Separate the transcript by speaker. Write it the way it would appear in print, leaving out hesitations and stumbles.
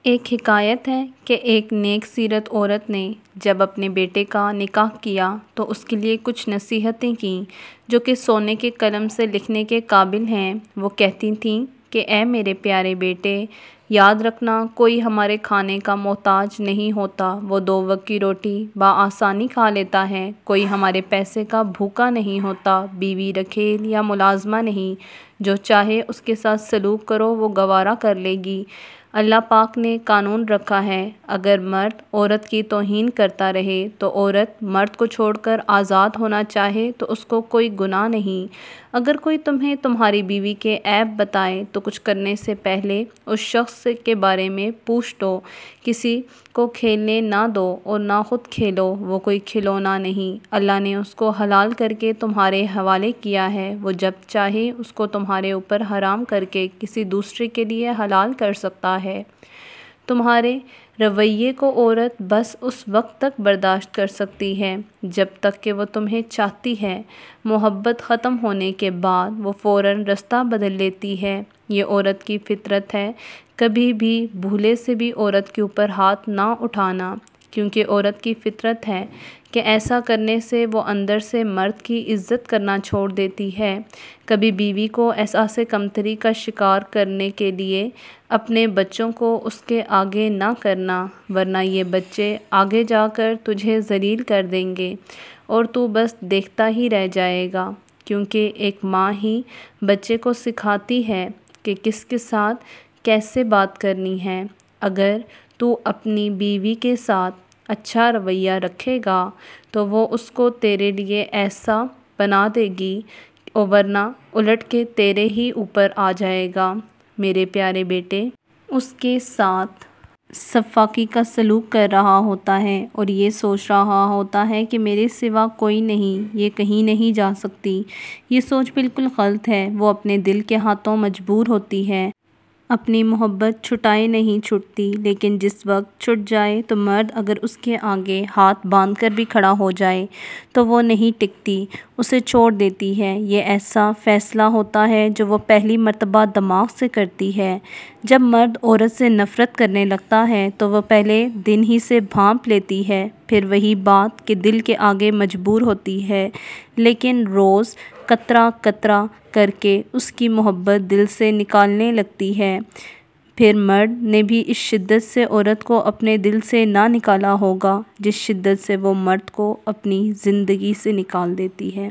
Speaker 1: ایک حکایت ہے کہ ایک نیک سیرت عورت نے جب اپنے بیٹے کا نکاح کیا تو اس کے لیے کچھ نصیحتیں کیں جو کہ سونے کے قلم سے لکھنے کے قابل ہیں۔ وہ کہتی تھیں کہ اے میرے پیارے بیٹے، یاد رکھنا کوئی ہمارے کھانے کا محتاج نہیں ہوتا، وہ 2 وقت کی روٹی بآسانی کھا لیتا ہے۔ کوئی ہمارے پیسے کا بھوکا نہیں ہوتا، بیوی رکھیل یا ملازمہ نہیں، جو چاہے اس کے ساتھ سلوک کرو وہ گوارا کر لے گی۔ اللہ پاک نے قانون رکھا ہے، اگر مرد عورت کی توہین کرتا رہے تو عورت مرد کو چھوڑ کر آزاد ہونا چاہے تو اس کو کوئی گناہ نہیں۔ اگر کوئی تمہیں تمہاری بیوی کے عیب بتائے تو کچھ کرنے سے پہلے اس شخص کے بارے میں پوچھ لو۔ کسی کو کھیلنے نہ دو اور نہ خود کھیلو، وہ کوئی کھلونا نہیں، اللہ نے اس کو حلال کر کے تمہارے حوالے کیا ہے، وہ جب چاہے اس کو تمہارے اوپر حرام کر کے کسی دوسرے کے لیے حلال کر سکتا ہے۔ تمہارے رویے کو عورت بس اس وقت تک برداشت کر سکتی ہے جب تک کہ وہ تمہیں چاہتی ہے، محبت ختم ہونے کے بعد وہ فوراً رستہ بدل لیتی ہے۔ یہ عورت کی فطرت ہے، کبھی بھی بھولے سے بھی عورت کے اوپر ہاتھ نہ اٹھانا، کیونکہ عورت کی فطرت ہے کہ ایسا کرنے سے وہ اندر سے مرد کی عزت کرنا چھوڑ دیتی ہے۔ کبھی بیوی کو احساس کمتری کا شکار کرنے کے لیے اپنے بچوں کو اس کے آگے نہ کرنا، ورنہ یہ بچے آگے جا کر تجھے ذلیل کر دیں گے اور تو بس دیکھتا ہی رہ جائے گا، کیونکہ ایک ماں ہی بچے کو سکھاتی ہے کہ کس کے ساتھ کیسے بات کرنی ہے۔ اگر تو اپنی بیوی کے ساتھ اچھا رویہ رکھے گا تو وہ اس کو تیرے لیے ایسا بنا دے گی، ورنہ الٹ کے تیرے ہی اوپر آ جائے گا۔ میرے پیارے بیٹے اس کے ساتھ صفاقی کا سلوک کر رہا ہوتا ہے اور یہ سوچ رہا ہوتا ہے کہ میرے سوا کوئی نہیں، یہ کہیں نہیں جا سکتی۔ یہ سوچ بالکل غلط ہے۔ وہ اپنے دل کے ہاتھوں مجبور ہوتی ہے، اپنی محبت چھٹائے نہیں چھٹتی، لیکن جس وقت چھٹ جائے تو مرد اگر اس کے آگے ہاتھ باندھ کر بھی کھڑا ہو جائے تو وہ نہیں ٹکتی، اسے چھوڑ دیتی ہے۔ یہ ایسا فیصلہ ہوتا ہے جو وہ پہلی مرتبہ دماغ سے کرتی ہے۔ جب مرد عورت سے نفرت کرنے لگتا ہے تو وہ پہلے دن ہی سے بھانپ لیتی ہے، پھر وہی بات کہ دل کے آگے مجبور ہوتی ہے، لیکن روز قطرہ قطرہ کر کے اس کی محبت دل سے نکالنے لگتی ہے۔ پھر مرد نے بھی اس شدت سے عورت کو اپنے دل سے نہ نکالا ہوگا جس شدت سے وہ مرد کو اپنی زندگی سے نکال دیتی ہے۔